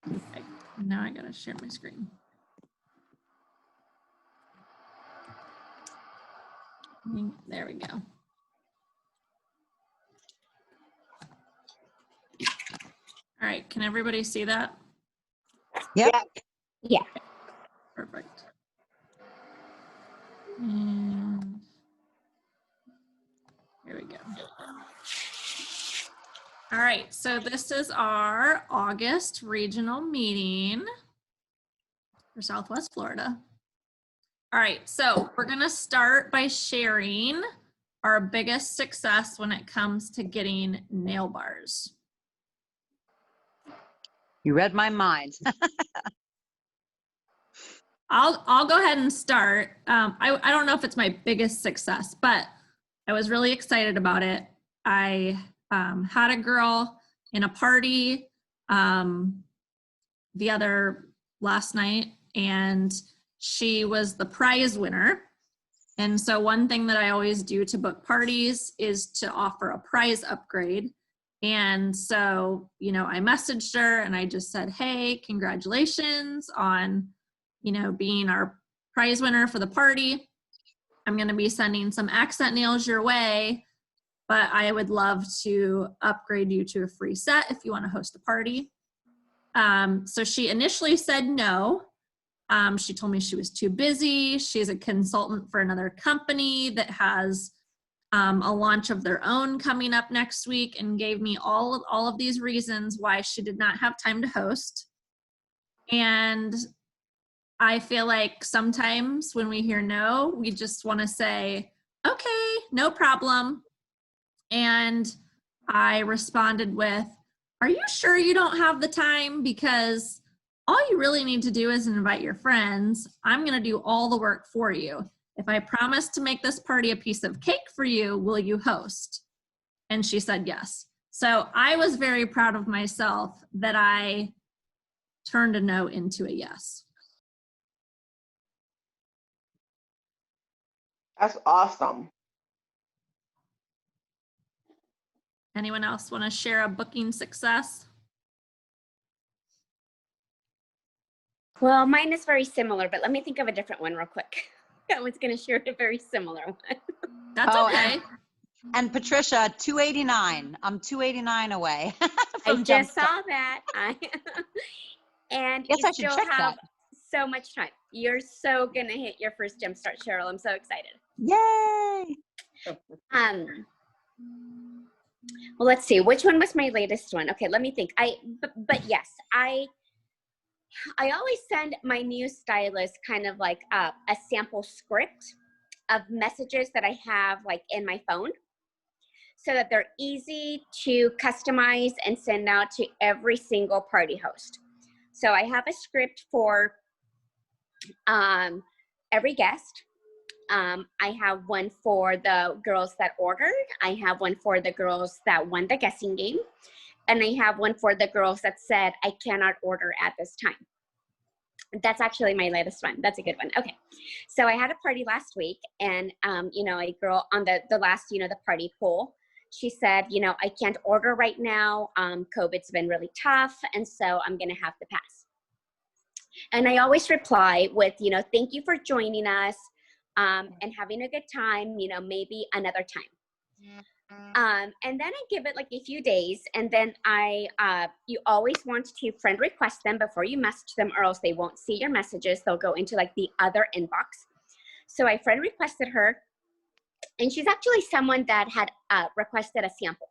Okay, now I gotta share my screen. There we go. All right, can everybody see that? Yep. Yeah. Perfect. And here we go. All right, so this is our August regional meeting for Southwest Florida. All right, so we're gonna start by sharing our biggest success when it comes to getting nail bars. You read my mind. I'll go ahead and start. I don't know if it's my biggest success, but I was really excited about it. I had a girl in a party the other last night, and she was the prize winner. And so one thing that I always do to book parties is to offer a prize upgrade. And so, you know, I messaged her and I just said, hey, congratulations on, you know, being our prize winner for the party. I'm going to be sending some accent nails your way, but I would love to upgrade you to a free set if you want to host a party. So she initially said no. She told me she was too busy. She's a consultant for another company that has a launch of their own coming up next week, and gave me all of these reasons why she did not have time to host. And I feel like sometimes when we hear no, we just want to say, okay, no problem. And I responded with, are you sure you don't have the time? Because all you really need to do is invite your friends. I'm going to do all the work for you. If I promise to make this party a piece of cake for you, will you host? And she said yes. So I was very proud of myself that I turned a no into a yes. That's awesome. Anyone else want to share a booking success? Well, mine is very similar, but let me think of a different one real quick. I was going to share a very similar one. That's okay. And Patricia, 289. I'm 289 away. I just saw that. And Guess you I should still check have that. so much time. You're so going to hit your first jumpstart, Cheryl. I'm so excited. Yay. Well, let's see. Which one was my latest one? Okay, let me think. But yes, I always send my new stylist kind of like a sample script of messages that I have like in my phone, so that they're easy to customize and send out to every single party host. So I have a script for every guest. I have one for the girls that ordered. I have one for the girls that won the guessing game. And I have one for the girls that said, I cannot order at this time. That's actually my latest one. That's a good one. Okay. So I had a party last week, and, you know, a girl on the last, you know, the party pool, she said, you know, I can't order right now. COVID's been really tough. And so I'm going to have to pass. And I always reply with, you know, thank you for joining us, and having a good time, you know, maybe another time. And then I give it like a few days, and then you always want to friend request them before you message them, or else they won't see your messages. They'll go into like the other inbox. So I friend requested her, and she's actually someone that had requested a sample.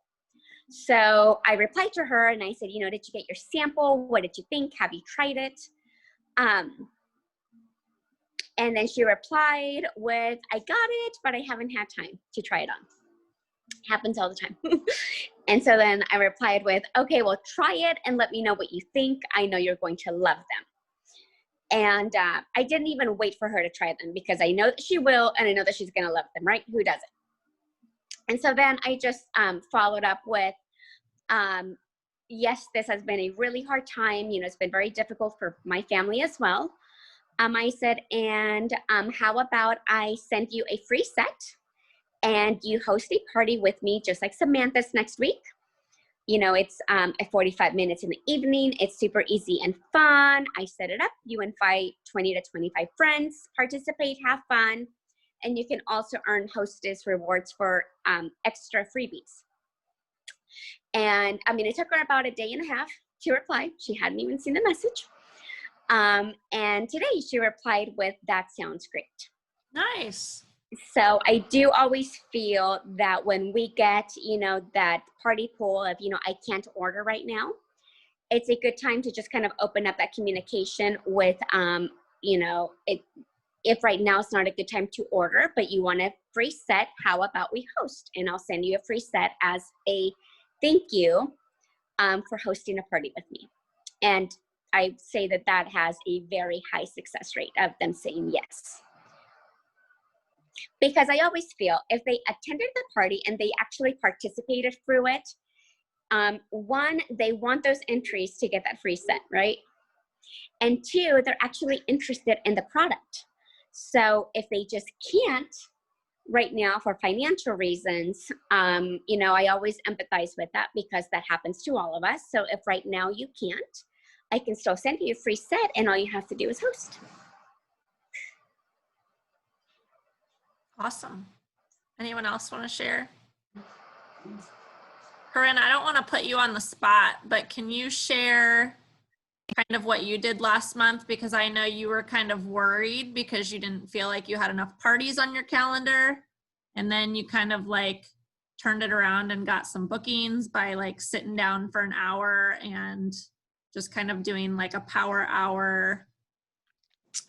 So I replied to her and I said, you know, did you get your sample? What did you think? Have you tried it? And then she replied with, I got it, but I haven't had time to try it on. Happens all the time. And so then I replied with, okay, well, try it and let me know what you think. I know you're going to love them. And I didn't even wait for her to try them, because I know that she will, and I know that she's going to love them, right? Who doesn't? And so then I just followed up with, yes, this has been a really hard time. You know, it's been very difficult for my family as well. I said, and how about I send you a free set and you host a party with me, just like Samantha's next week. it's at 45 minutes in the evening. It's super easy and fun. I set it up. You invite 20 to 25 friends, participate, have fun. And you can also earn hostess rewards for extra freebies. And it took her about a day and a half to reply. She hadn't even seen the message. And today she replied with, "That sounds great." Nice. So I do always feel that when we get, that party pool of, I can't order right now, it's a good time to just kind of open up that communication with, if right now it's not a good time to order, but you want a free set, how about we host? And I'll send you a free set as a thank you for hosting a party with me. And I say that has a very high success rate of them saying yes. Because I always feel if they attended the party and they actually participated through it, one, they want those entries to get that free set, right? And two, they're actually interested in the product. So if they just can't right now for financial reasons, I always empathize with that because that happens to all of us. So if right now you can't, I can still send you a free set and all you have to do is host. Awesome. Anyone else want to share? Corinne, I don't want to put you on the spot, but can you share kind of what you did last month? Because I know you were kind of worried because you didn't feel like you had enough parties on your calendar. And then you kind of like turned it around and got some bookings by like sitting down for an hour and just kind of doing like a power hour.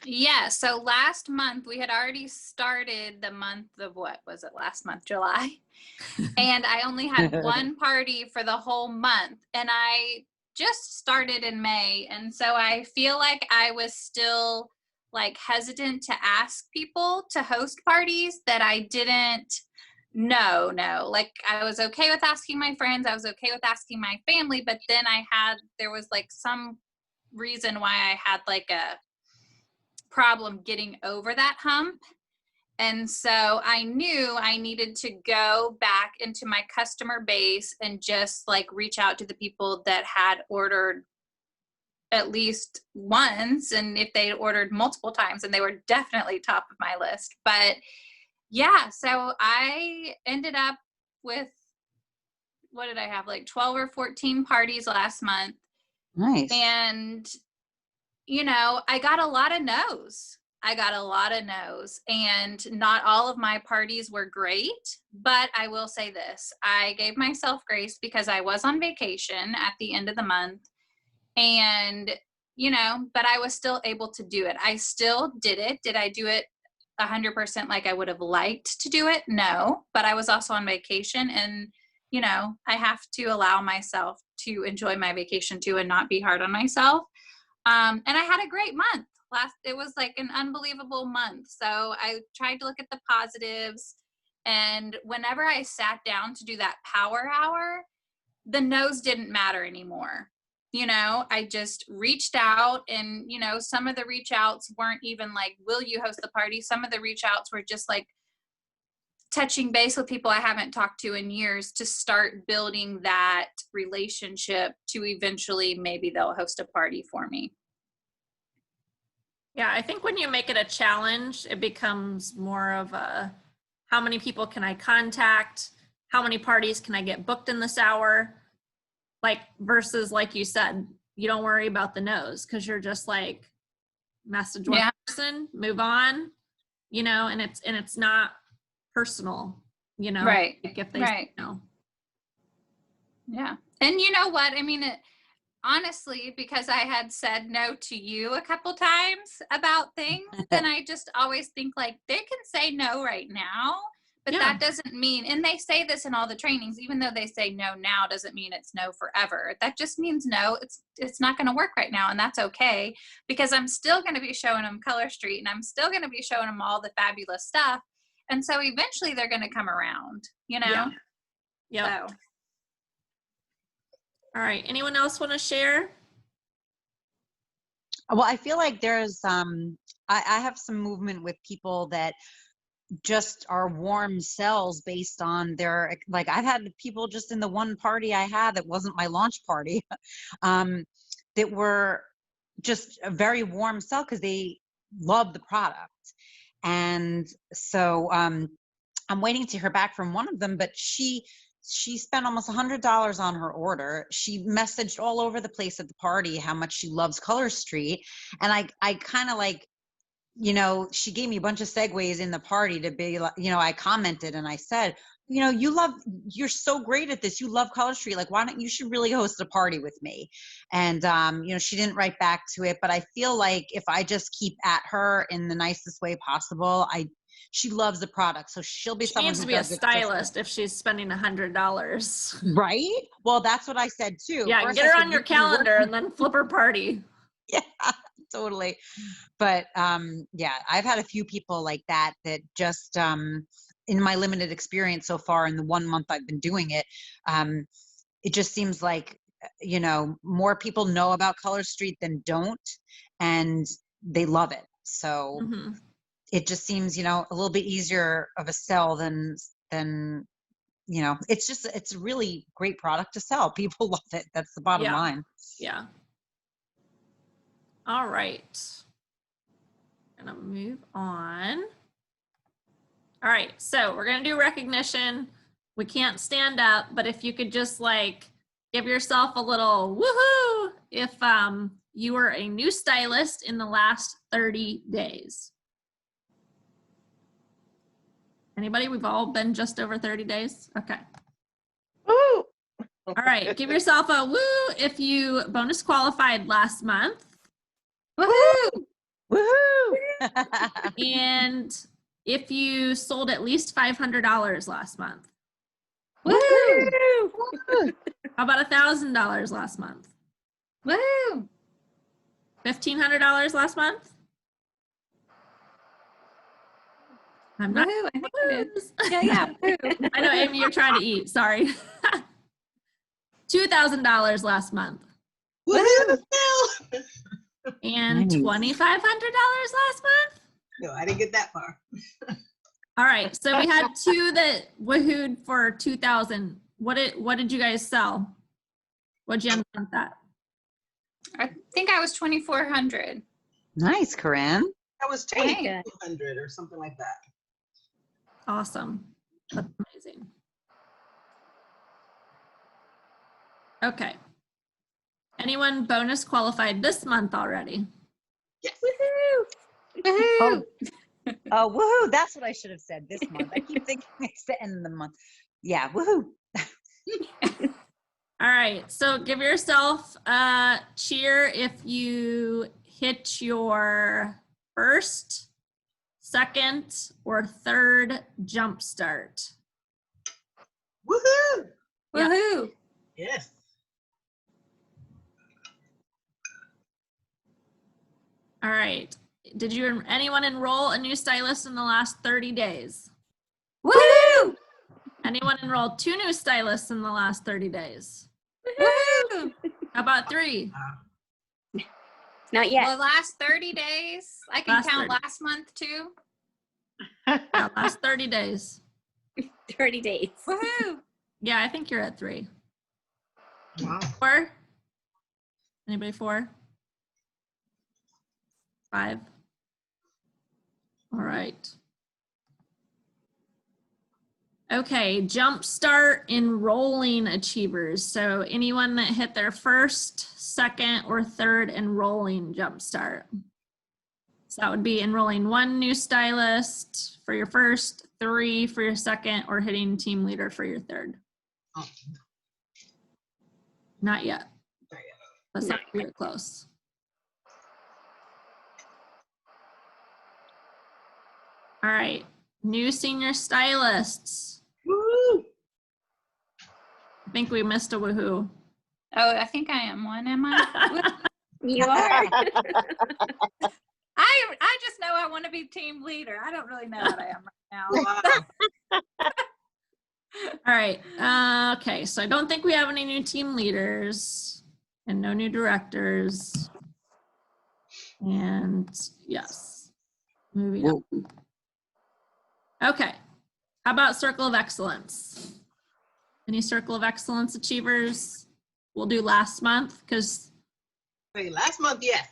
Yeah, so last month we had already started the month of, what was it last month, July? And I only had one party for the whole month, and I just started in May. And so I feel like I was still like hesitant to ask people to host parties that I didn't know. Like I was okay with asking my friends, I was okay with asking my family, but then there was like some reason why I had like a problem getting over that hump. And so I knew I needed to go back into my customer base and just like reach out to the people that had ordered at least once, and if they ordered multiple times, and they were definitely top of my list. But yeah, so I ended up with, what did I have, like 12 or 14 parties last month. Nice. And I got a lot of no's. And not all of my parties were great, but I will say this. I gave myself grace because I was on vacation at the end of the month, and, but I was still able to do it. I still did it. Did I do it 100% like I would have liked to do it? No, but I was also on vacation, and, I have to allow myself to enjoy my vacation too and not be hard on myself. And I had a great month. It was like an unbelievable month. So I tried to look at the positives, and whenever I sat down to do that power hour, the no's didn't matter anymore. I just reached out, and, some of the reach outs weren't even like, will you host the party? Some of the reach outs were just like touching base with people I haven't talked to in years to start building that relationship to eventually maybe they'll host a party for me. Yeah, I think when you make it a challenge, it becomes more of a, how many people can I contact? How many parties can I get booked in this hour? Like, versus like you said, you don't worry about the no's because you're just like, message one person, move on, and it's not personal, Right. like if they say no. Yeah. And you know what? Honestly, because I had said no to you a couple times about things, and I just always think like, they can say no right now, but that doesn't mean, and they say this in all the trainings, even though they say no now doesn't mean it's no forever. That just means no, it's not going to work right now. And that's okay, because I'm still going to be showing them Color Street, and I'm still going to be showing them all the fabulous stuff. And so eventually they're going to come around, Yeah. So. All right. Anyone else want to share? Well, I feel like there's, I have some movement with people that just are warm sells based on their, like, I've had people just in the one party I had that wasn't my launch party, that were just a very warm sell because they love the product. And so I'm waiting to hear back from one of them, but she spent almost $100 on her order. She messaged all over the place at the party how much she loves Color Street. And I kind of like, she gave me a bunch of segues in the party to be like, I commented and I said, you're so great at this. You love Color Street. Like, you should really host a party with me. And, she didn't write back to it, but I feel like if I just keep at her in the nicest way possible, she loves the product. So she'll be someone needs who to be a does it stylist if she's spending $100. right. Well, that's what I said too. Yeah, First get I her said, on your "You can work calendar and then flip her party. Yeah, totally. But yeah, I've had a few people like that just in my limited experience so far in the 1 month I've been doing it, it just seems like more people know about Color Street than don't, and they love it. So Mhm. it just seems a little bit easier of a sell than it's a really great product to sell. People love it. That's the bottom Yeah. line. Yeah. All right. Gonna move on. All right, so we're gonna do recognition. We can't stand up, but if you could just like give yourself a little woohoo if you were a new stylist in the last 30 days. Anybody? We've all been just over 30 days. Okay. Woo! All right, give yourself a woo if you bonus qualified last month. Woohoo! Woohoo! And if you sold at least $500 last month. Woo! How about $1,000 last month? Woo! $1,500 last month? I'm not. Woohoo! I think we did. Woos. Yeah. Woo. I know, Amy, you're trying to eat. Sorry. $2,000 last month. Woohoo! And Nice. $2,500 last month? No, I didn't get that far. All right. So we had two that woohooed for 2,000. What did you guys sell? What'd you end up with that? I think I was 2,400. Nice, Corinne. That was Hey. 2,200 or something like that. Awesome. That's amazing. Okay. Anyone bonus qualified this month already? Yes. Woohoo! Oh, woohoo. That's what I should have said this month. I keep thinking it's the end of the month. Yeah, woohoo. All right. So give yourself a cheer if you hit your first, second, or third jump start. Woohoo! Yeah. Woohoo! Yes. All right. Did anyone enroll a new stylist in the last 30 days? Woohoo! Anyone enroll 2 new stylists in the last 30 days? Woohoo! How about 3? Not yet. The last 30 days. I can Last count 30. last month too. Yeah, last 30 days. 30 days. Woohoo! Yeah, I think you're at 3. Wow. 4? Anybody 4? 5? All right. Okay, jumpstart enrolling achievers. So anyone that hit their first, second, or third enrolling jumpstart. So that would be enrolling 1 new stylist for your first, 3 for your second, or hitting team leader for your third. Oh, Not yet. not yet. Let's not get close. All right, new senior stylists. Woo! I think we missed a woohoo. Oh, I think I am one. Am I? You are. I just know I want to be team leader. I don't really know what I am right now. Wow. All right. Okay, so I don't think we have any new team leaders and no new directors. And yes, moving on. Okay. How about Circle of Excellence? Any Circle of Excellence achievers? We'll do last month because, Wait, last month, yes.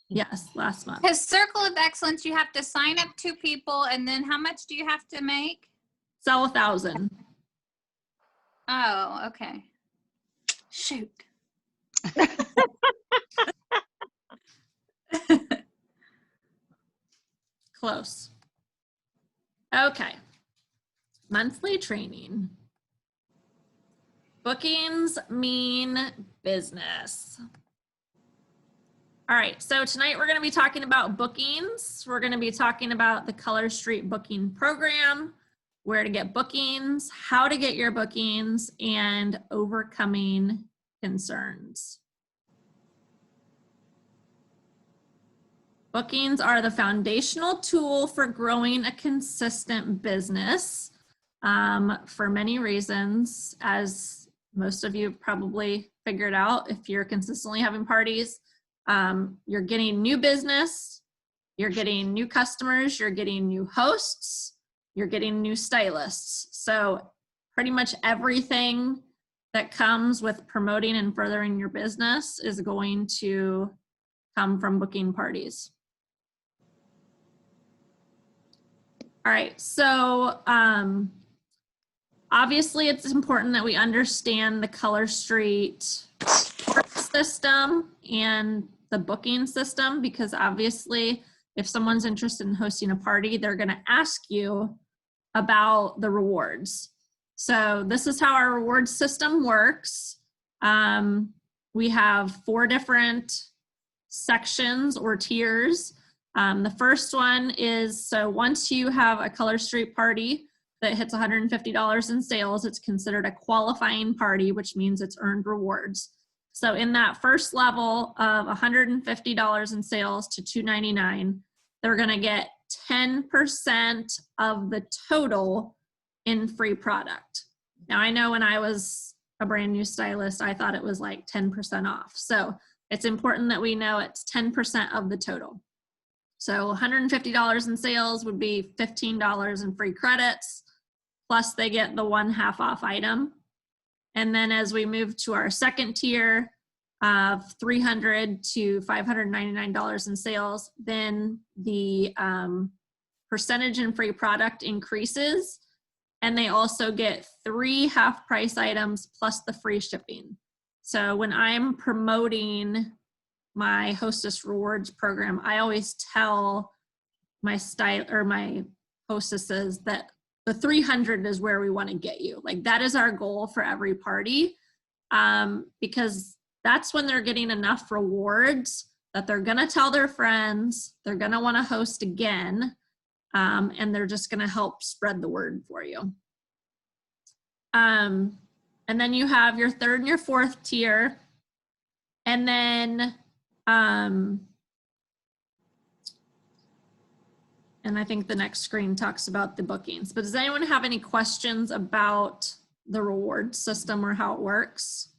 yes, last month. Because Circle of Excellence, you have to sign up 2 people, and then how much do you have to make? Sell 1,000. Oh, okay. Shoot. Close. Okay. Monthly training. Bookings mean business. All right, so tonight we're going to be talking about bookings. We're going to be talking about the Color Street booking program, where to get bookings, how to get your bookings, and overcoming concerns. Bookings are the foundational tool for growing a consistent business for many reasons, as most of you probably figured out. If you're consistently having parties, you're getting new business, you're getting new customers, you're getting new hosts, you're getting new stylists. So pretty much everything that comes with promoting and furthering your business is going to come from booking parties. All right, so obviously it's important that we understand the Color Street system and the booking system, because obviously if someone's interested in hosting a party, they're going to ask you about the rewards. So this is how our reward system works. We have 4 different sections or tiers. The first one is, so once you have a Color Street party that hits $150 in sales, it's considered a qualifying party, which means it's earned rewards. So in that first level of $150 in sales to $299, they're going to get 10% of the total in free product. Now, I know when I was a brand new stylist, I thought it was like 10% off. So it's important that we know it's 10% of the total. So $150 in sales would be $15 in free credits, plus they get the 1/2 off item. And then as we move to our second tier of $300 to $599 in sales, then the percentage in free product increases, and they also get 3 half-price items plus the free shipping. So when I'm promoting my Hostess Rewards program, I always tell my hostesses that the 300 is where we want to get you. Like, that is our goal for every party, because that's when they're getting enough rewards that they're going to tell their friends, they're going to want to host again, and they're just going to help spread the word for you. And then you have your 3rd and your 4th tier, and then and I think the next screen talks about the bookings. But does anyone have any questions about the reward system or how it works?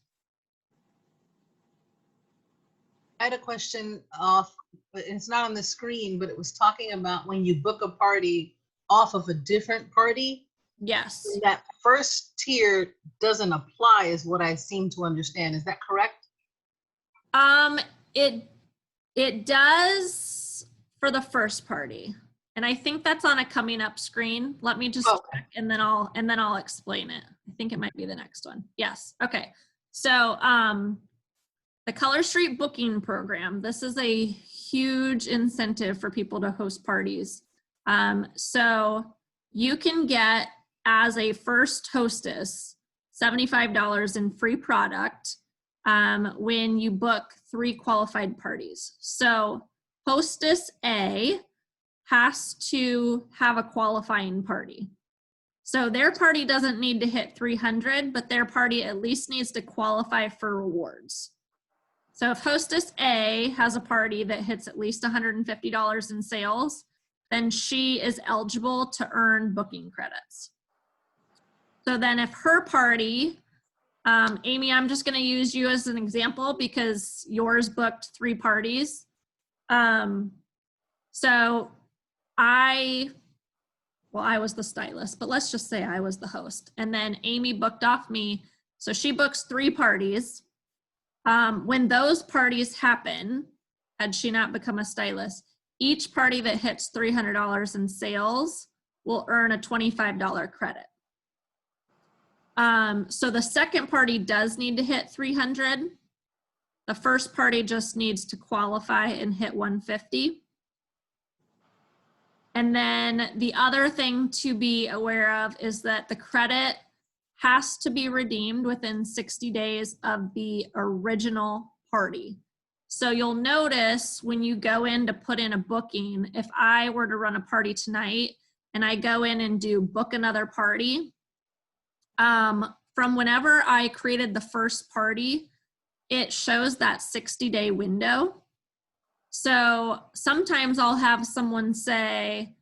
I had a question off, but it's not on the screen, but it was talking about when you book a party off of a different party. Yes. That first tier doesn't apply, is what I seem to understand. Is that correct? It does for the first party. And I think that's on a coming up screen. Let me just check, and then I'll explain it. I think it might be the next one. Yes. Okay. So the Color Street booking program, this is a huge incentive for people to host parties. So you can get, as a first hostess, $75 in free product when you book 3 qualified parties. So hostess A has to have a qualifying party. So their party doesn't need to hit 300, but their party at least needs to qualify for rewards. So if hostess A has a party that hits at least $150 in sales, then she is eligible to earn booking credits. So then if her party, Amy, I'm just going to use you as an example because yours booked 3 parties. So well, I was the stylist, but let's just say I was the host. And then Amy booked off me. So she books 3 parties. When those parties happen, had she not become a stylist, each party that hits $300 in sales will earn a $25 credit. So the second party does need to hit 300. The first party just needs to qualify and hit 150. And then the other thing to be aware of is that the credit has to be redeemed within 60 days of the original party. So you'll notice when you go in to put in a booking, if I were to run a party tonight and I go in and do book another party, from whenever I created the first party, it shows that 60-day window. So sometimes I'll have someone say,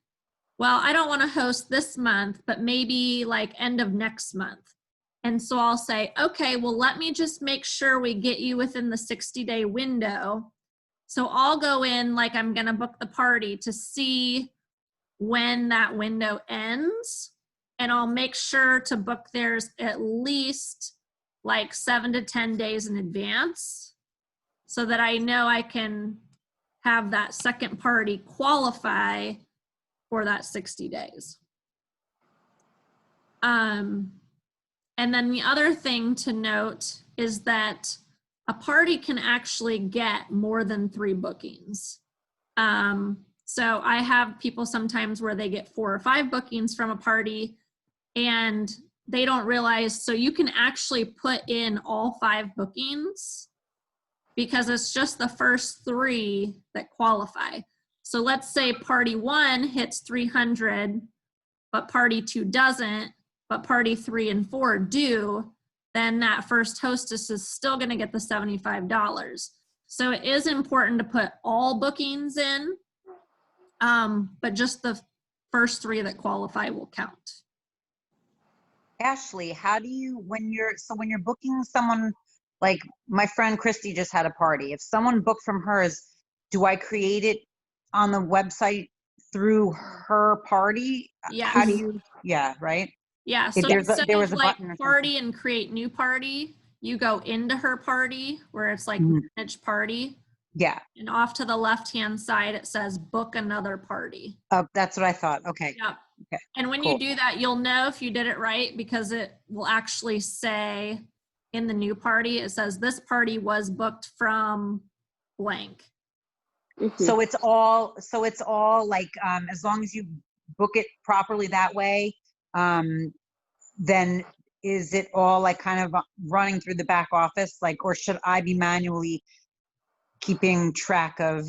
well, I don't want to host this month, but maybe like end of next month. And so I'll say, okay, well, let me just make sure we get you within the 60-day window. So I'll go in like I'm going to book the party to see when that window ends. And I'll make sure to book theirs at least like 7 to 10 days in advance so that I know I can have that second party qualify for that 60 days. And then the other thing to note is that a party can actually get more than 3 bookings. So I have people sometimes where they get 4 or 5 bookings from a party and they don't realize, so you can actually put in all 5 bookings because it's just the first 3 that qualify. So let's say party 1 hits 300, but party 2 doesn't, but party 3 and 4 do, then that first hostess is still going to get the $75. So it is important to put all bookings in, but just the first 3 that qualify will count. Ashley, how do you, when you're booking someone, like my friend Christy just had a party. If someone booked from hers, do I create it on the website through her party? Yes. How do you, yeah, right? Yeah, If so there was a like button or party and create new party, you go into her party where it's like manage party. Yeah. And off to the left-hand side, it says book another party. Oh, that's what I thought. Okay. Yep. Okay. And when you do that, you'll know if you did it right because it will actually say in the new party, it says this party was booked from blank. So it's all like, as long as you book it properly that way, then is it all like kind of running through the back office? Like, or should I be manually keeping track of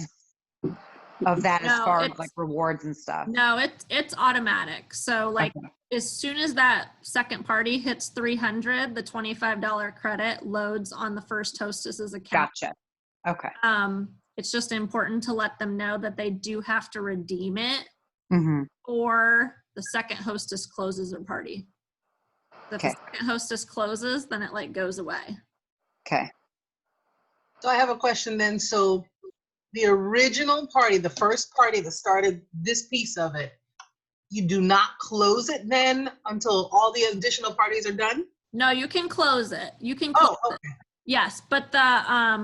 that as far as like rewards and stuff? No, it's automatic. So like as soon as that second party hits 300, the $25 credit loads on the first hostess's account. Gotcha. Okay. It's just important to let them know that they do have to redeem it or the second hostess closes their party. If the second hostess closes, then it like goes away. Okay. So I have a question then. So the original party, the first party that started this piece of it, you do not close it then until all the additional parties are done? No, you can close it. You can close it. Yes, but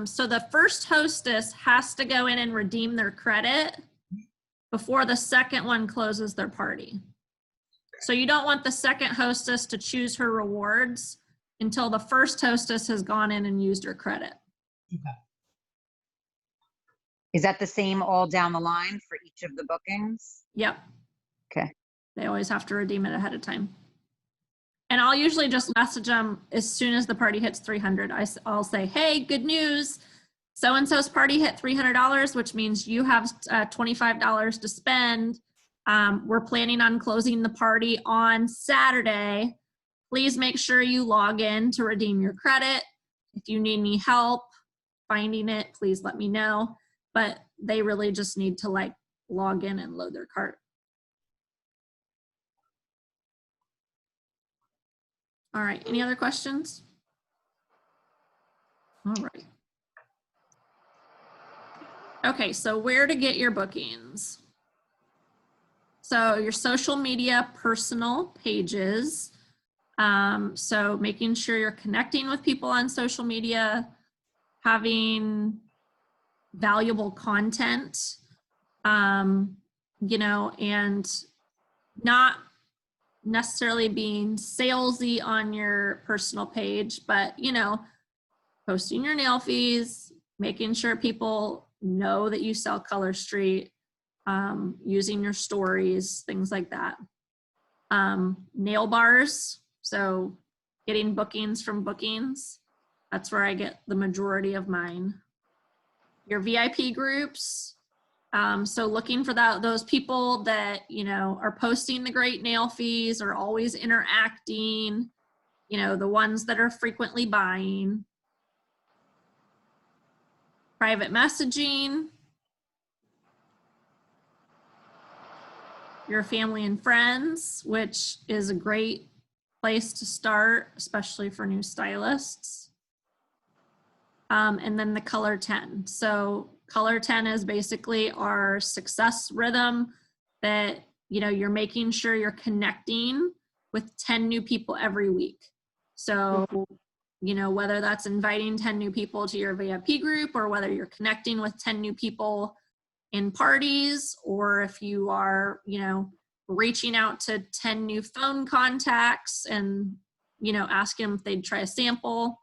so the first hostess has to go in and redeem their credit before the second one closes their party. So you don't want the second hostess to choose her rewards until the first hostess has gone in and used her credit. Okay. Is that the same all down the line for each of the bookings? Yep. Okay. They always have to redeem it ahead of time. And I'll usually just message them as soon as the party hits 300. I'll say, hey, good news. So-and-so's party hit $300, which means you have $25 to spend. We're planning on closing the party on Saturday. Please make sure you log in to redeem your credit. If you need any help finding it, please let me know. But they really just need to like log in and load their cart. All right, any other questions? All right. Okay, so where to get your bookings? So your social media personal pages. So making sure you're connecting with people on social media, having valuable content, you know, and not necessarily being salesy on your personal page, but, you know, posting your nail fees, making sure people know that you sell Color Street, using your stories, things like that. Nail bars, so getting bookings from bookings. That's where I get the majority of mine. Your VIP groups, so looking for those people that, you know, are posting the great nail fees, are always interacting, you know, the ones that are frequently buying. Private messaging. Your family and friends, which is a great place to start, especially for new stylists. And then the color 10. So color 10 is basically our success rhythm that, you know, you're making sure you're connecting with 10 new people every week. So, you know, whether that's inviting 10 new people to your VIP group, or whether you're connecting with 10 new people in parties, or if you are, you know, reaching out to 10 new phone contacts and, you know, asking them if they'd try a sample.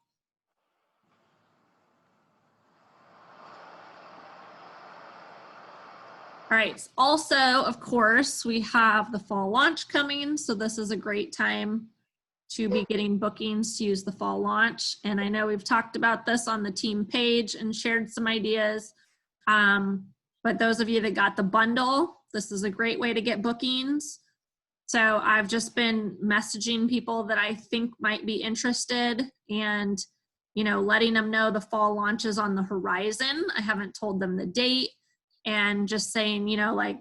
All right. Also, of course, we have the fall launch coming. So this is a great time to be getting bookings to use the fall launch. And I know we've talked about this on the team page and shared some ideas. But those of you that got the bundle, this is a great way to get bookings. So I've just been messaging people that I think might be interested, and, you know, letting them know the fall launch is on the horizon. I haven't told them the date, and just saying, you know, like,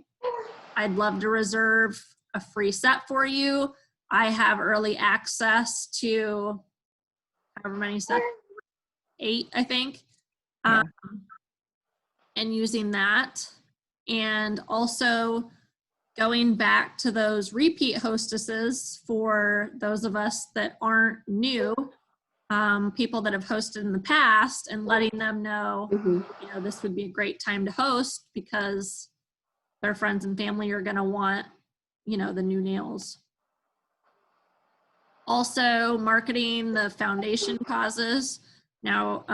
I'd love to reserve a free set for you. I have early access to however many sets, 8, I think. Yeah. And using that, and also going back to those repeat hostesses for those of us that aren't new, people that have hosted in the past, and letting them know, you know, this would be a great time to host because their friends and family are going to want, you know, the new nails. Also marketing the foundation causes. Now,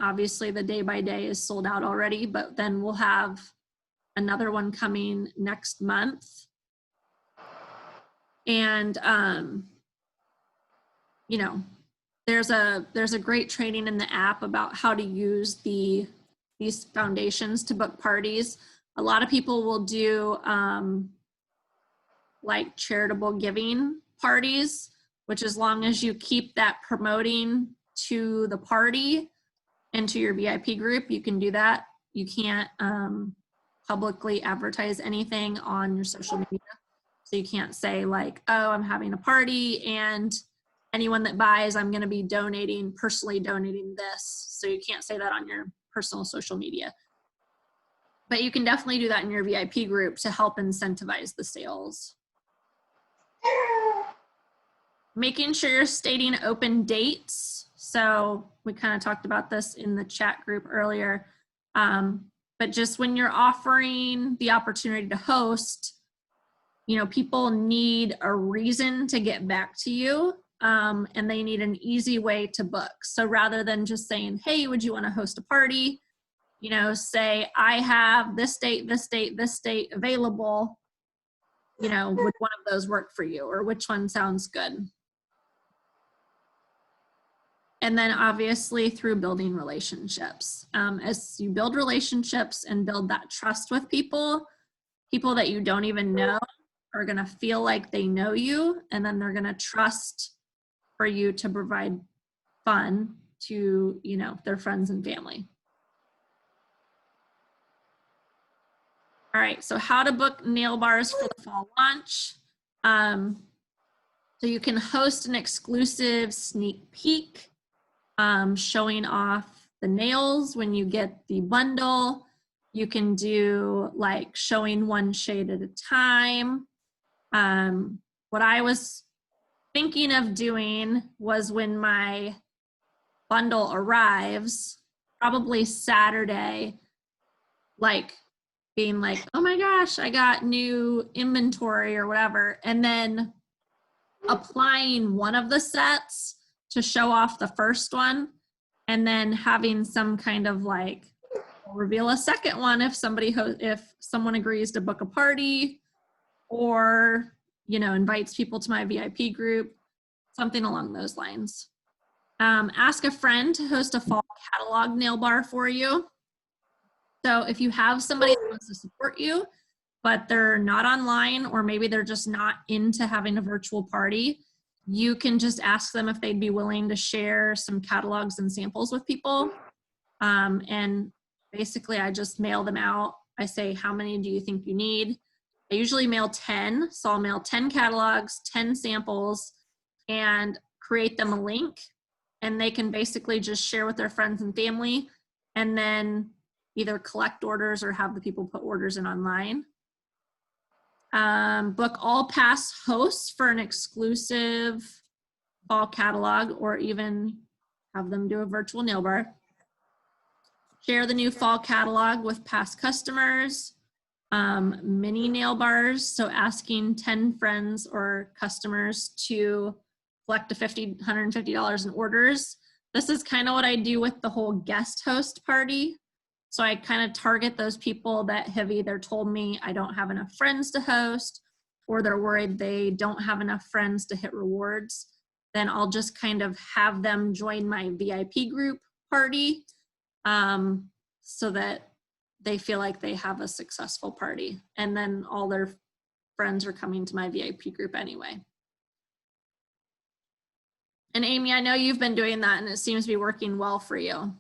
obviously the day by day is sold out already, but then we'll have another one coming next month. And, you know, there's a great training in the app about how to use these foundations to book parties. A lot of people will do like charitable giving parties, which, as long as you keep that promoting to the party and to your VIP group, you can do that. You can't publicly advertise anything on your social media. So you can't say like, oh, I'm having a party and anyone that buys, I'm going to be personally donating this. So you can't say that on your personal social media. But you can definitely do that in your VIP group to help incentivize the sales. Making sure you're stating open dates. So we kind of talked about this in the chat group earlier. But just when you're offering the opportunity to host, you know, people need a reason to get back to you, and they need an easy way to book. So rather than just saying, hey, would you want to host a party? You know, say, I have this date, this date, this date available. You know, would one of those work for you, or which one sounds good? And then obviously through building relationships. As you build relationships and build that trust with people that you don't even know are going to feel like they know you, and then they're going to trust for you to provide fun to, you know, their friends and family. All right, so how to book nail bars for the fall launch. So you can host an exclusive sneak peek, showing off the nails when you get the bundle. You can do like showing one shade at a time. What I was thinking of doing was when my bundle arrives, probably Saturday, like being like, oh my gosh, I got new inventory or whatever, and then applying one of the sets to show off the first one, and then having some kind of like, I'll reveal a second one if if someone agrees to book a party, or invites people to my VIP group, something along those lines. Ask a friend to host a fall catalog nail bar for you. So if you have somebody that wants to support you, but they're not online, or maybe they're just not into having a virtual party, you can just ask them if they'd be willing to share some catalogs and samples with people. And basically I just mail them out. I say, how many do you think you need? I usually mail 10. So I'll mail 10 catalogs, 10 samples, and create them a link. And they can basically just share with their friends and family, and then either collect orders or have the people put orders in online. Book all past hosts for an exclusive fall catalog, or even have them do a virtual nail bar. Share the new fall catalog with past customers. Mini nail bars, so asking 10 friends or customers to collect $150 in orders. This is kind of what I do with the whole guest host party. So I kind of target those people that have either told me I don't have enough friends to host, or they're worried they don't have enough friends to hit rewards. Then I'll just kind of have them join my VIP group party, so that they feel like they have a successful party. And then all their friends are coming to my VIP group anyway. And Amy, I know you've been doing that and it seems to be working well for you.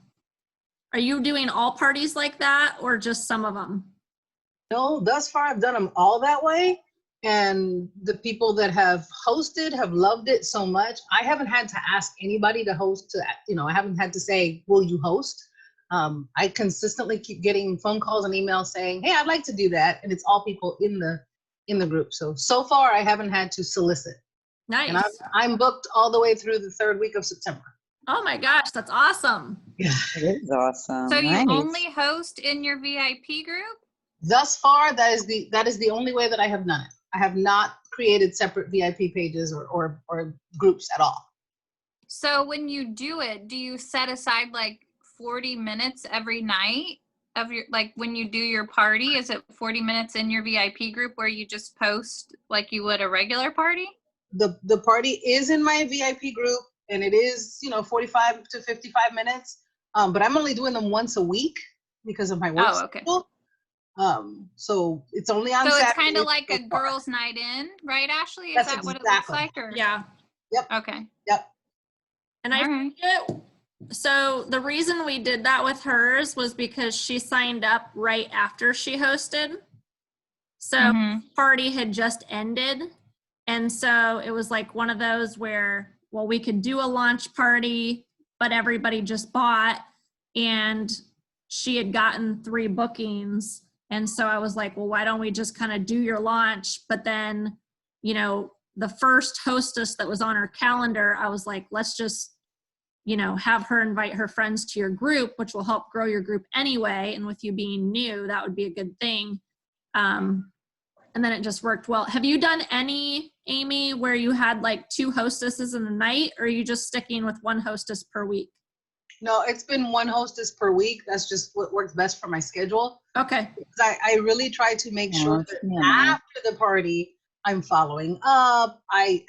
Are you doing all parties like that, or just some of them? No, thus far I've done them all that way. And the people that have hosted have loved it so much. I haven't had to ask anybody to host, I haven't had to say, will you host? I consistently keep getting phone calls and emails saying, hey, I'd like to do that. And it's all people in the group. So far I haven't had to solicit. Nice. And I'm booked all the way through the 3rd week of September. Oh my gosh, that's awesome. Yeah. It is awesome. So Nice. you only host in your VIP group? Thus far, that is the only way that I have done it. I have not created separate VIP pages or groups at all. So when you do it, do you set aside like 40 minutes every night of your, like when you do your party? Is it 40 minutes in your VIP group where you just post like you would a regular party? The party is in my VIP group, and it is 45 to 55 minutes. But I'm only doing them once a week because of my work schedule. So it's only on Saturday. So it's kind of like a girls' night in, right, Ashley? Is that what it looks like? Or? Yeah. Yep. Okay. Yep. And I forget, so the reason we did that with hers was because she signed up right after she hosted. So party had just ended. And so it was like one of those where, well, we could do a launch party, but everybody just bought, and she had gotten 3 bookings. And so I was like, well, why don't we just kind of do your launch? But then, the first hostess that was on her calendar, I was like, let's just, have her invite her friends to your group, which will help grow your group anyway. And with you being new, that would be a good thing. And then it just worked well. Have you done any, Amy, where you had like 2 hostesses in the night, or are you just sticking with 1 hostess per week? No, it's been 1 hostess per week. That's just what works best for my schedule. Okay. Because I really try to make sure that after the party, I'm following up.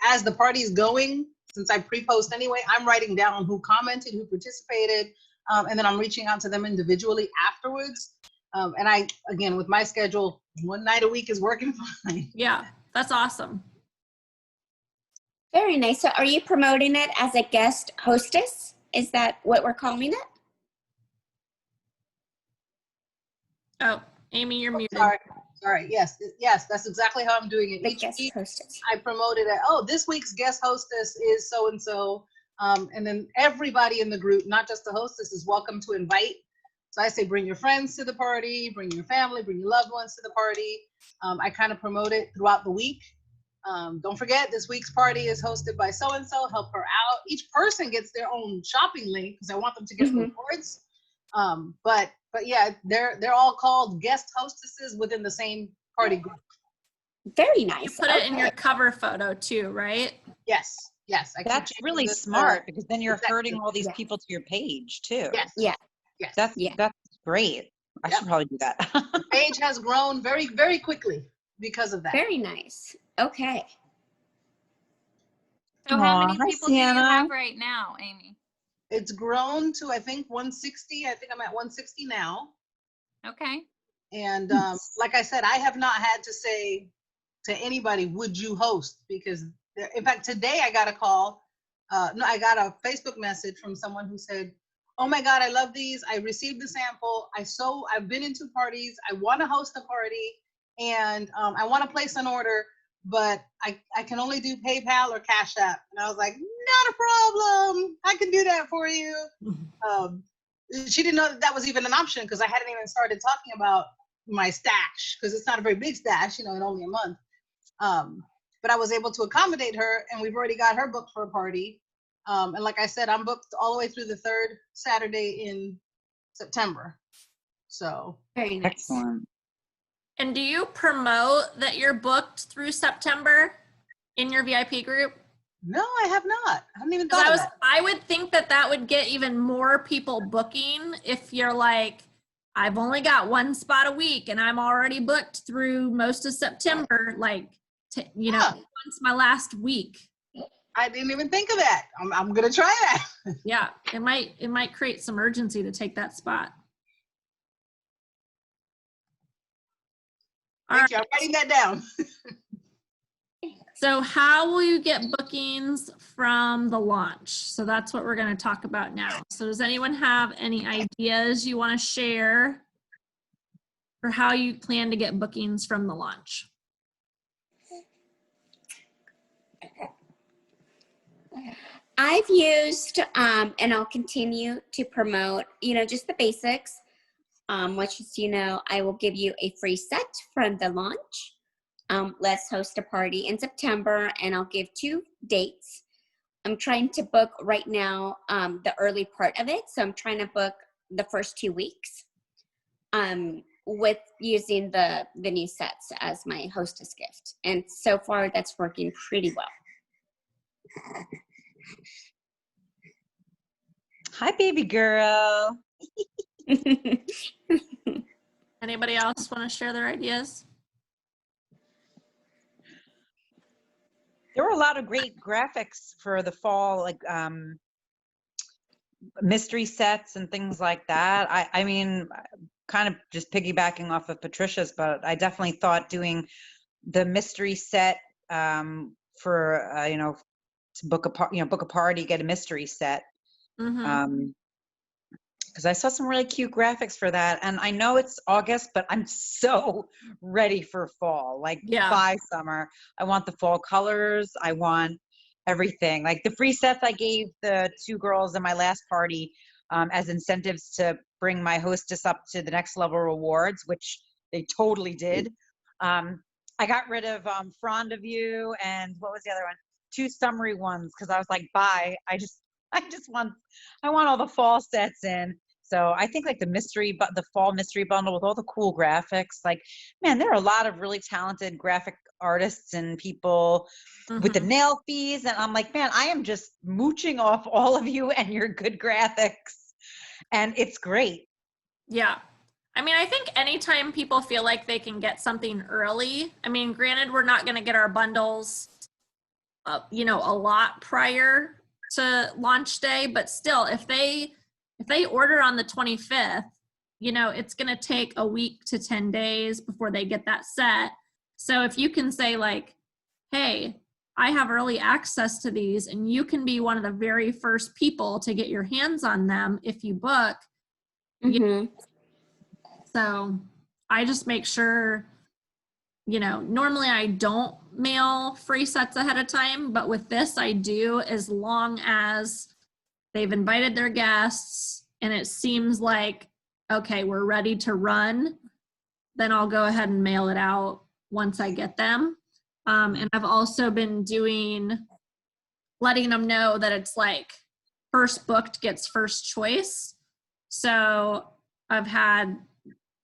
As the party's going, since I pre-post anyway, I'm writing down who commented, who participated, and then I'm reaching out to them individually afterwards. And again, with my schedule, 1 night a week is working fine. Yeah, that's awesome. Very nice. So are you promoting it as a guest hostess? Is that what we're calling it? Oh, Amy, you're muted. Sorry. Yes, that's exactly how I'm doing it. The Each guest week, hostess. I promoted it. Oh, this week's guest hostess is so-and-so. And then everybody in the group, not just the hostess, is welcome to invite. So I say, bring your friends to the party, bring your family, bring your loved ones to the party. I kind of promote it throughout the week. Don't forget, this week's party is hosted by so-and-so. Help her out. Each person gets their own shopping link because I want them to get rewards. But yeah, they're all called guest hostesses within the same party group. Very nice. You put it in your cover photo too, right? Yes. That's really smart because then you're herding all these people to your page too. Yes. Yeah. Yes. That's great. I should probably do that. The page has grown very, very quickly because of that. Very nice. Okay. So how many Aw, hi, people do you Sienna. have right now, Amy? It's grown to, I think, 160. I think I'm at 160 now. Okay. And like I said, I have not had to say to anybody, would you host? Because in fact, today I got a call. I got a Facebook message from someone who said, oh my God, I love these. I received the sample. I've been in 2 parties. I want to host a party and I want to place an order, but I can only do PayPal or Cash App. And I was like, not a problem. I can do that for you. She didn't know that was even an option because I hadn't even started talking about my stash because it's not a very big stash, in only a month. But I was able to accommodate her and we've already got her booked for a party. And like I said, I'm booked all the way through the 3rd Saturday in September. So Very nice. Excellent. And do you promote that you're booked through September in your VIP group? no, I have not. I haven't even 'Cause thought of that. I would think that would get even more people booking if you're like, I've only got 1 spot a week and I'm already booked through most of September. Like, once my last week. I didn't even think of that. I'm gonna try that. Yeah, it might create some urgency to take that spot. Thank you. I'm writing that down. So how will you get bookings from the launch? So that's what we're going to talk about now. So does anyone have any ideas you want to share for how you plan to get bookings from the launch? I've used, and I'll continue to promote, just the basics, which is, I will give you a free set from the launch. Let's host a party in September, and I'll give 2 dates. I'm trying to book right now the early part of it. So I'm trying to book the first 2 weeks with using the new sets as my hostess gift. And so far, that's working pretty well. Hi, baby girl. Anybody else want to share their ideas? There were a lot of great graphics for the fall, like mystery sets and things like that. I mean, kind of just piggybacking off of Patricia's, but I definitely thought doing the mystery set for to book a party, get a mystery set. Mm-hmm. Because I saw some really cute graphics for that, and I know it's August, but I'm so ready for fall. Like, by summer, I want the fall colors. I want everything. Like the free sets I gave the 2 girls in my last party as incentives to bring my hostess up to the next level rewards, which they totally did. I got rid of Frond of You and what was the other one? 2 summary ones because I was like, bye. I want all the fall sets in. So I think like the fall mystery bundle with all the cool graphics, like, man, there are a lot of really talented graphic artists and people with the nail fees. And I'm like, man, I am just mooching off all of you and your good graphics. And it's great. Yeah. I mean, I think anytime people feel like they can get something early, I mean, granted, we're not going to get our bundles, a lot prior to launch day, but still, if they order on the 25th, it's going to take a week to 10 days before they get that set. So if you can say like, hey, I have early access to these and you can be one of the very first people to get your hands on them if you book. So I just make sure, normally I don't mail free sets ahead of time, but with this I do, as long as they've invited their guests and it seems like, okay, we're ready to run, then I'll go ahead and mail it out once I get them. And I've also been letting them know that it's like first booked gets first choice. So I've had,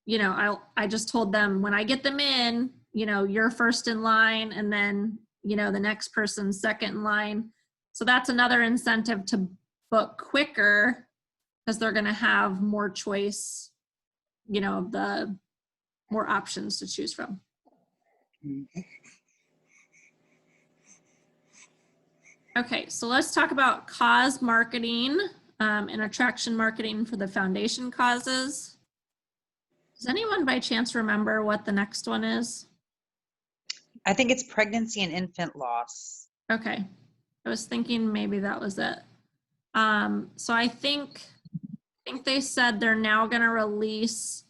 I just told them when I get them in, you're first in line, and then, the next person's second in line. So that's another incentive to book quicker, because they're going to have more choice, the more options to choose from. Okay, so let's talk about cause marketing and attraction marketing for the foundation causes. Does anyone by chance remember what the next one is? I think it's pregnancy and infant loss. Okay, I was thinking maybe that was it. So I think they said they're now going to release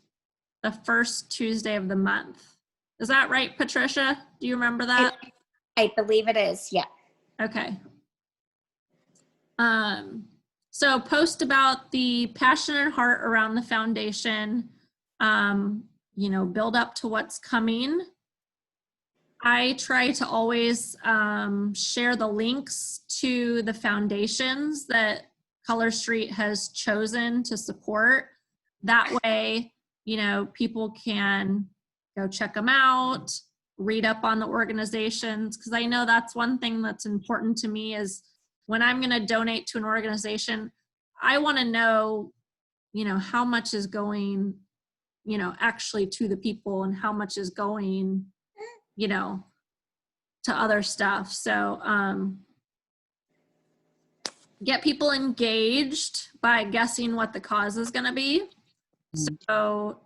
the first Tuesday of the month. Is that right, Patricia? Do you remember that? I believe it is, yeah. Okay. So post about the passion and heart around the foundation, build up to what's coming. I try to always share the links to the foundations that Color Street has chosen to support. That way, people can go check them out, read up on the organizations, because I know that's one thing that's important to me is when I'm going to donate to an organization, I want to know, how much is going, actually to the people and how much is going, to other stuff. So get people engaged by guessing what the cause is going to be. So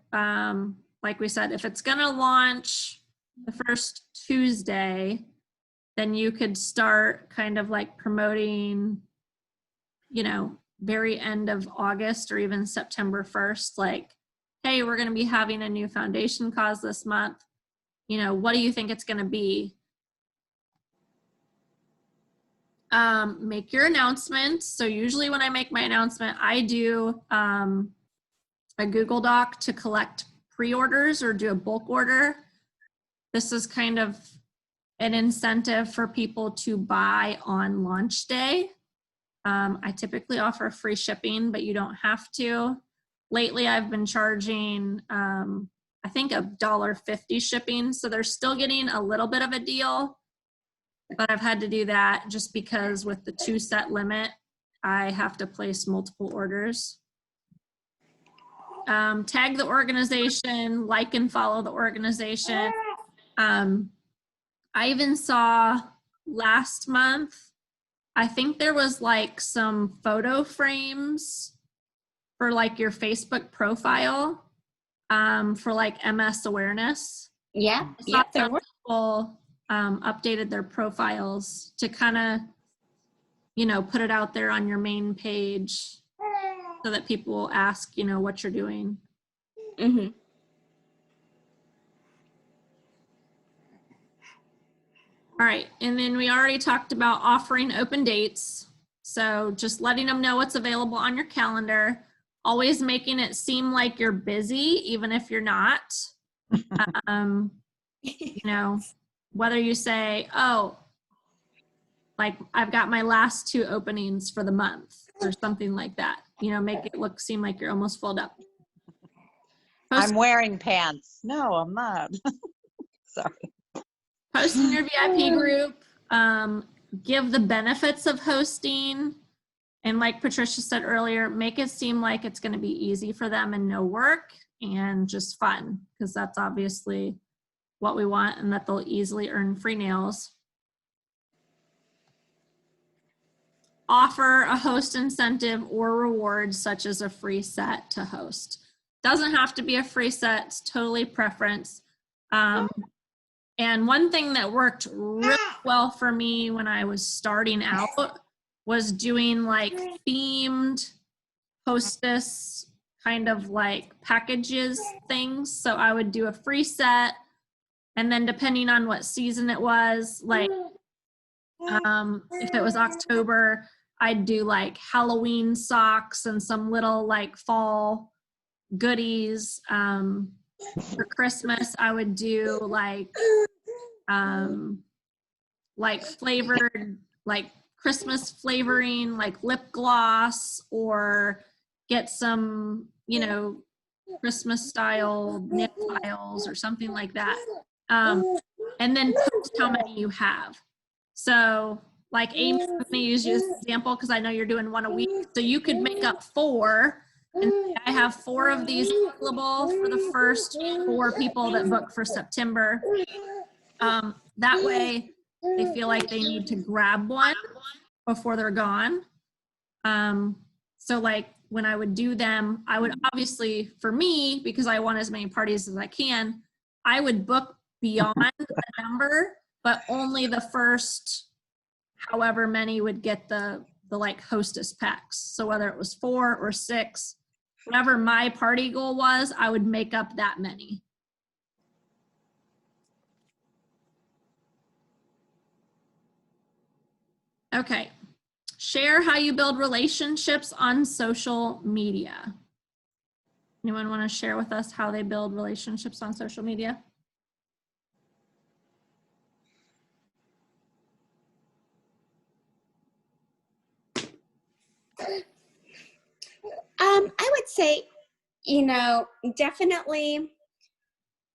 like we said, if it's going to launch the first Tuesday, then you could start kind of like promoting, very end of August or even September 1st, like, hey, we're going to be having a new foundation cause this month. What do you think it's going to be? Make your announcement. So usually when I make my announcement, I do a Google Doc to collect pre-orders or do a bulk order. This is kind of an incentive for people to buy on launch day. I typically offer free shipping, but you don't have to. Lately, I've been charging, I think $1.50 shipping. So they're still getting a little bit of a deal, but I've had to do that just because with the 2-set limit, I have to place multiple orders. Tag the organization, like and follow the organization. I even saw last month, I think there was like some photo frames for like your Facebook profile for like MS awareness. Yeah, I yeah, saw there some were. people updated their profiles to kind of, put it out there on your main page so that people will ask, what you're doing. Mm-hmm. All right, and then we already talked about offering open dates. So just letting them know what's available on your calendar, always making it seem like you're busy, even if you're not. Whether you say, oh, like I've got my last 2 openings for the month or something like that, make it seem like you're almost filled up. I'm wearing pants. No, I'm not. Sorry. Post in your VIP group, give the benefits of hosting. And like Patricia said earlier, make it seem like it's going to be easy for them and no work and just fun, because that's obviously what we want, and that they'll easily earn free nails. Offer a host incentive or reward, such as a free set to host. Doesn't have to be a free set, it's totally preference. And one thing that worked really well for me when I was starting out was doing like themed hostess kind of like packages things. So I would do a free set, and then depending on what season it was, like if it was October, I'd do like Halloween socks and some little like fall goodies. For Christmas, I would do like like flavored, like Christmas flavoring, like lip gloss, or get some, you know, Christmas style nail files or something like that. And then post how many you have. So like Amy, I'm gonna use you as an example because I know you're doing one a week. So you could make up 4 and say, I have 4 of these available for the first 4 people that book for September. That way they feel like they need to grab one before they're gone. So like when I would do them, I would obviously, for me, because I want as many parties as I can, I would book beyond the number, but only the first however many would get the like hostess packs. So whether it was 4 or 6, whatever my party goal was, I would make up that many. Okay. Share how you build relationships on social media. Anyone want to share with us how they build relationships on social media? I would say, you know, definitely,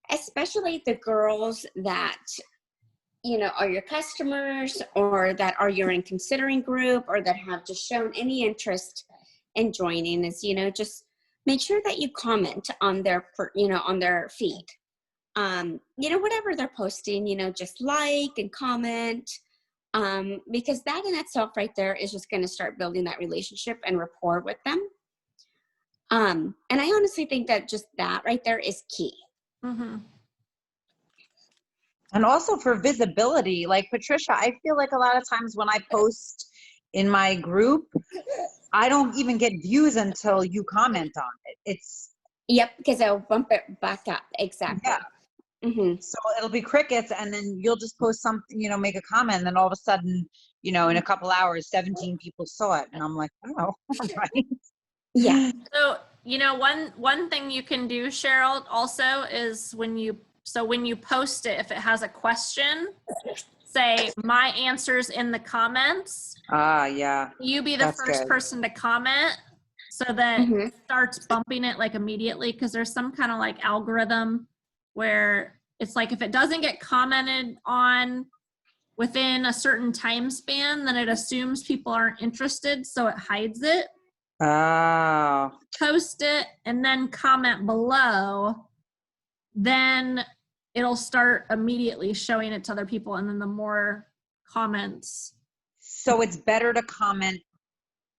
especially the girls that, you know, are your customers or that are your in considering group or that have just shown any interest in joining, is, you know, just make sure that you comment on their, you know, on their feed. You know, whatever they're posting, you know, just like and comment, because that in itself right there is just going to start building that relationship and rapport with them. And I honestly think that just that right there is key. Mm-hmm. And also for visibility, like Patricia, I feel like a lot of times when I post in my group, I don't even get views until you comment on it. It's Yep, because I'll bump it back up. Exactly. yeah. Mm-hmm. So it'll be crickets, and then you'll just post something, you know, make a comment, and then all of a sudden, you know, in a couple hours, 17 people saw it, and I'm like, oh, right. Yeah. So, you know, one thing you can do, Cheryl, also is when you post it, if it has a question, say my answers in the comments. Yeah. You be the That's first good. person to comment so that Mm-hmm. it starts bumping it like immediately, because there's some kind of like algorithm where it's like if it doesn't get commented on within a certain time span, then it assumes people aren't interested, so it hides it. Oh. Post it and then comment below, then it'll start immediately showing it to other people, and then the more comments. So it's better to comment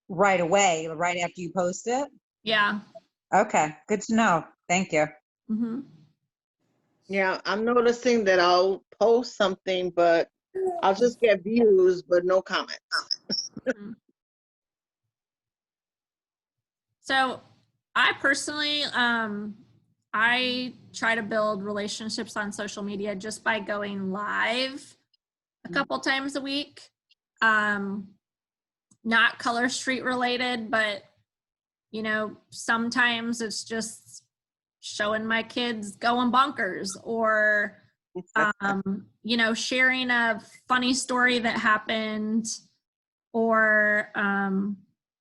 right away, right after you post it? Yeah. Okay, good to know. Thank you. Mm-hmm. Yeah, I'm noticing that I'll post something, but I'll just get views, but no comments. Mm-hmm. So I personally, I try to build relationships on social media just by going live a couple times a week. Not Color Street related, but you know, sometimes it's just showing my kids going bonkers, or you know, sharing a funny story that happened, or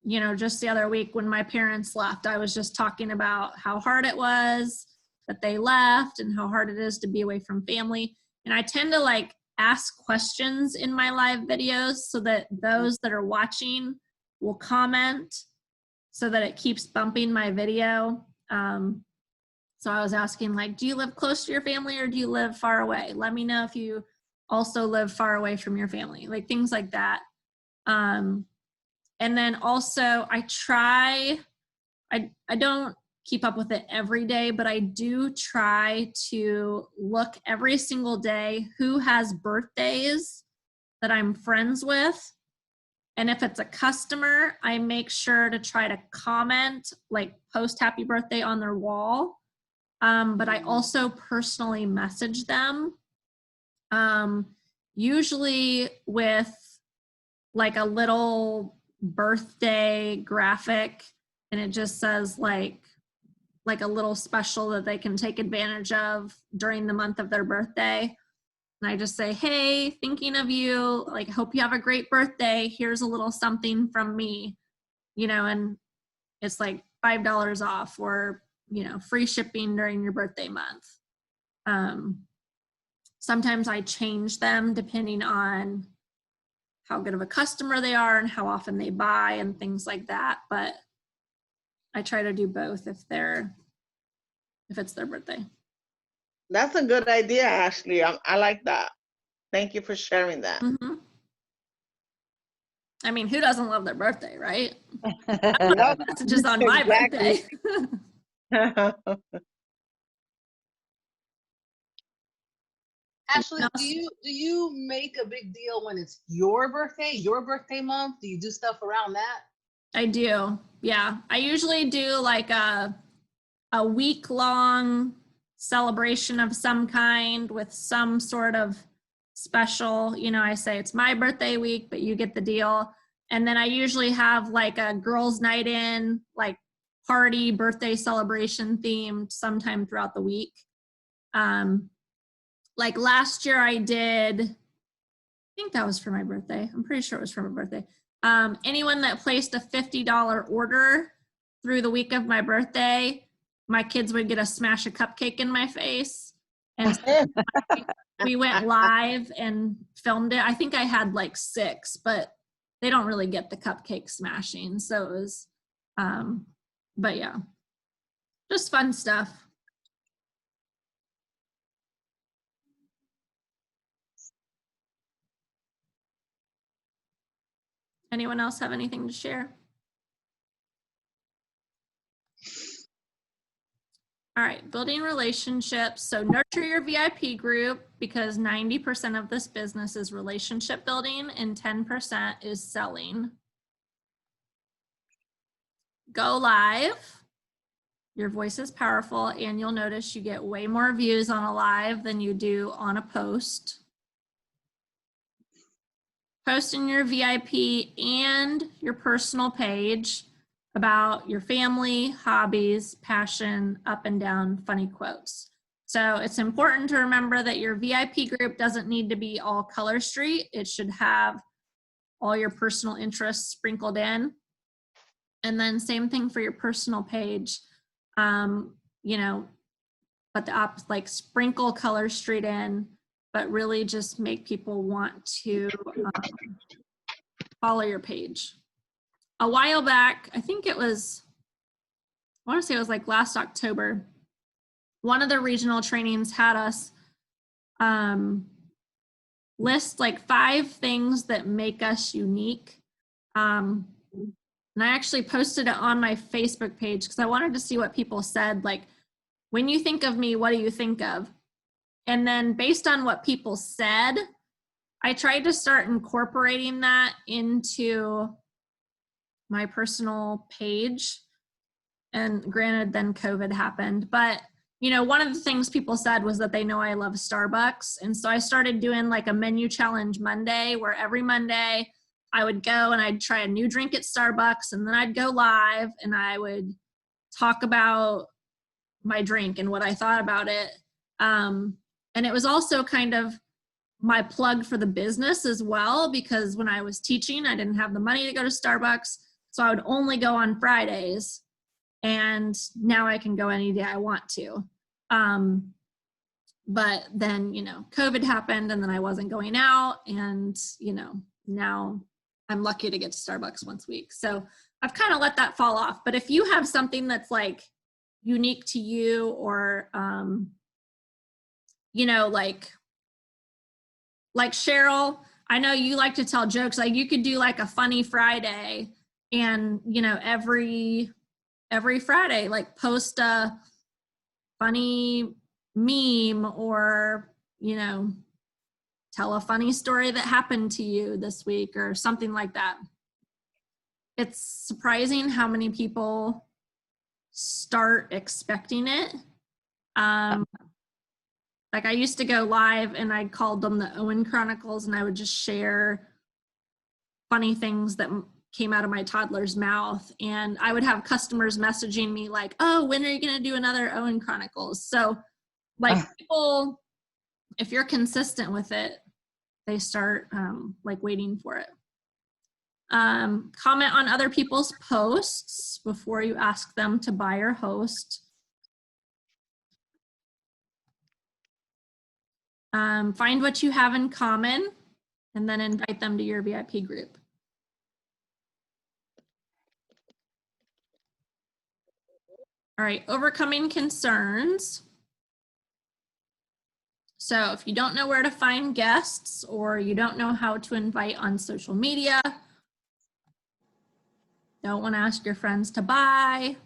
you know, just the other week when my parents left, I was just talking about how hard it was that they left and how hard it is to be away from family. And I tend to like ask questions in my live videos so that those that are watching will comment so that it keeps bumping my video. So I was asking, like, do you live close to your family or do you live far away? Let me know if you also live far away from your family, like things like that. And then also I don't keep up with it every day, but I do try to look every single day who has birthdays that I'm friends with. And if it's a customer, I make sure to try to comment, like post happy birthday on their wall. But I also personally message them, usually with like a little birthday graphic, and it just says like a little special that they can take advantage of during the month of their birthday. And I just say, hey, thinking of you, like, hope you have a great birthday. Here's a little something from me, you know, and it's like $5 off or, you know, free shipping during your birthday month. Sometimes I change them depending on how good of a customer they are and how often they buy and things like that. But I try to do both if it's their birthday. That's a good idea, Ashley. I like that. Thank you for sharing that. Mm-hmm. I mean, who doesn't love their birthday, right? Yep. Messages on my birthday. Ashley, do you make a big deal when it's your birthday month? Do you do stuff around that? I do. Yeah. I usually do like a week-long celebration of some kind with some sort of special, you know, I say it's my birthday week, but you get the deal. And then I usually have like a girls' night in, like party, birthday celebration themed sometime throughout the week. Like last year I did, I think that was for my birthday. I'm pretty sure it was for my birthday. Anyone that placed a $50 order through the week of my birthday, my kids would get a smash a cupcake in my face. And so we went live and filmed it. I think I had like 6, but they don't really get the cupcake smashing. So it was, but yeah, just fun stuff. Anyone else have anything to share? All right, building relationships. So nurture your VIP group because 90% of this business is relationship building and 10% is selling. Go live. Your voice is powerful and you'll notice you get way more views on a live than you do on a post. Post in your VIP and your personal page about your family, hobbies, passion, up and down funny quotes. So it's important to remember that your VIP group doesn't need to be all color street. It should have all your personal interests sprinkled in. And then same thing for your personal page, you know, but like sprinkle color street in, but really just make people want to follow your page. A while back, I think it was, I want to say it was like last October, one of the regional trainings had us list like 5 things that make us unique. And I actually posted it on my Facebook page because I wanted to see what people said. Like, when you think of me, what do you think of? And then based on what people said, I tried to start incorporating that into my personal page. And granted, then COVID happened. But, you know, one of the things people said was that they know I love Starbucks. And so I started doing like a menu challenge Monday, where every Monday I would go and I'd try a new drink at Starbucks. And then I'd go live and I would talk about my drink and what I thought about it. And it was also kind of my plug for the business as well, because when I was teaching, I didn't have the money to go to Starbucks. So I would only go on Fridays, and now I can go any day I want to. But then, you know, COVID happened and then I wasn't going out, and, you know, now I'm lucky to get to Starbucks once a week. So I've kind of let that fall off. But if you have something that's like unique to you, or, you know, like Cheryl, I know you like to tell jokes. Like, you could do like a funny Friday, and, you know, every Friday, like, post a funny meme, or, you know, tell a funny story that happened to you this week or something like that. It's surprising how many people start expecting it. Like, I used to go live and I called them the Owen Chronicles, and I would just share funny things that came out of my toddler's mouth. And I would have customers messaging me like, oh, when are you going to do another Owen Chronicles? So like, people if you're consistent with it, they start like waiting for it. Comment on other people's posts before you ask them to buy or host. Find what you have in common and then invite them to your VIP group. All right, overcoming concerns. So if you don't know where to find guests or you don't know how to invite on social media, don't want to ask your friends to buy,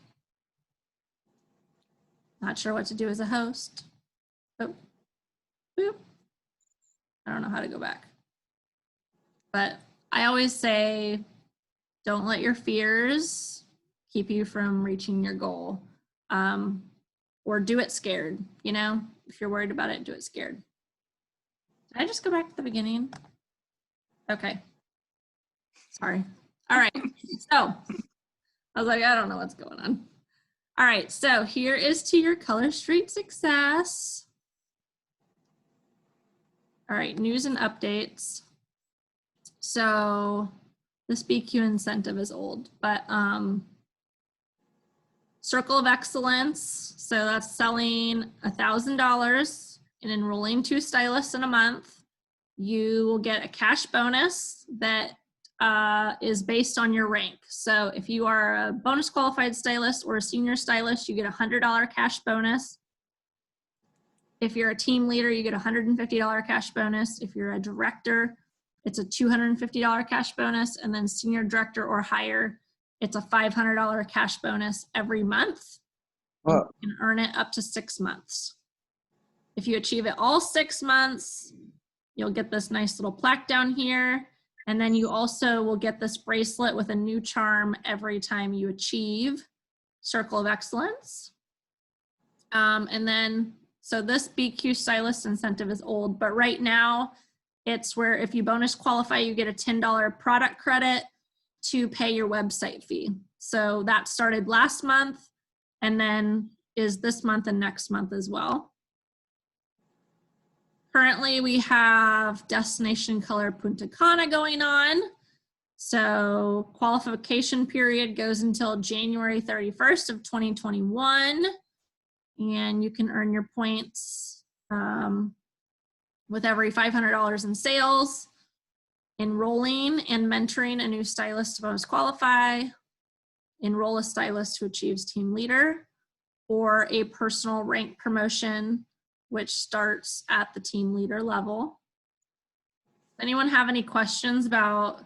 not sure what to do as a host. Oh, boop. I don't know how to go back. But I always say, don't let your fears keep you from reaching your goal. Or do it scared, you know? If you're worried about it, do it scared. Did I just go back to the beginning? Okay. Sorry. All right. So I was like, I don't know what's going on. All right. So here is to your Color Street success. All right. News and updates. So this BQ incentive is old, but Circle of Excellence. So that's selling $1,000 and enrolling 2 stylists in a month. You will get a cash bonus that is based on your rank. So if you are a bonus qualified stylist or a senior stylist, you get a $100 cash bonus. If you're a team leader, you get a $150 cash bonus. If you're a director, it's a $250 cash bonus. And then senior director or higher, it's a $500 cash bonus every month. You can earn it up to 6 months. If you achieve it all 6 months, you'll get this nice little plaque down here. And then you also will get this bracelet with a new charm every time you achieve Circle of Excellence. And then, so this BQ stylist incentive is old, but right now it's where if you bonus qualify, you get a $10 product credit to pay your website fee. So that started last month and then is this month and next month as well. Currently, we have Destination Color Punta Cana going on. So qualification period goes until January 31st of 2021. And you can earn your points with every $500 in sales, enrolling and mentoring a new stylist to bonus qualify, enroll a stylist who achieves team leader, or a personal rank promotion, which starts at the team leader level. Anyone have any questions about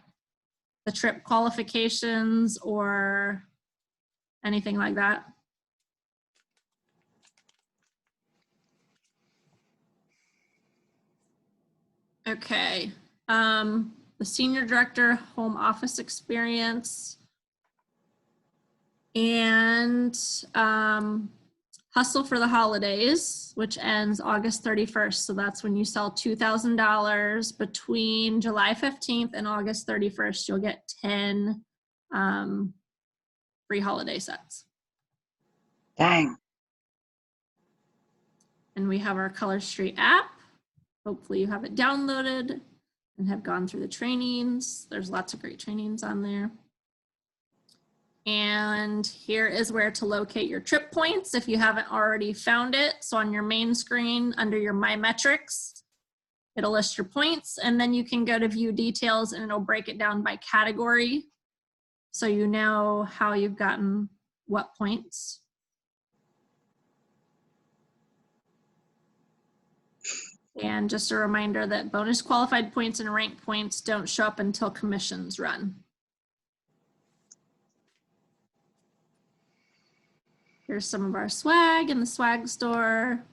the trip qualifications or anything like that? Okay. The senior director home office experience and Hustle for the Holidays, which ends August 31st. So that's when you sell $2,000 between July 15th and August 31st. You'll get 10 free holiday sets. Dang. And we have our Color Street app. Hopefully you have it downloaded and have gone through the trainings. There's lots of great trainings on there. And here is where to locate your trip points if you haven't already found it. So on your main screen under your My Metrics, it'll list your points, and then you can go to view details and it'll break it down by category. So you know how you've gotten what points. And just a reminder that bonus qualified points and rank points don't show up until commissions run. Here's some of our swag in the swag store.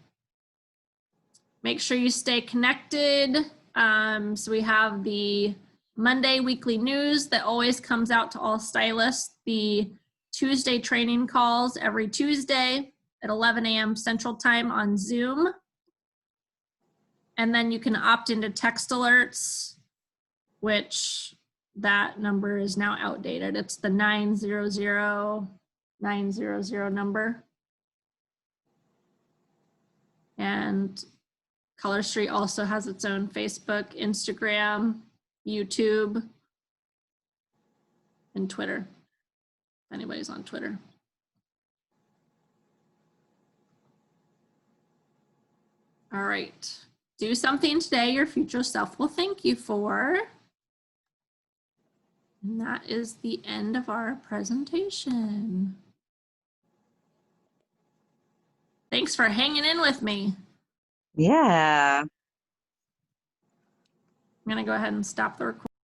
Make sure you stay connected. So we have the Monday weekly news that always comes out to all stylists, the Tuesday training calls every Tuesday at 11 a.m. Central Time on Zoom. And then you can opt into text alerts, which that number is now outdated. It's the 900 number. And Color Street also has its own Facebook, Instagram, YouTube, and Twitter. If anybody's on Twitter. All right. Do something today your future self will thank you for. And that is the end of our presentation. Thanks for hanging in with me. Yeah. I'm going to go ahead and stop the recording.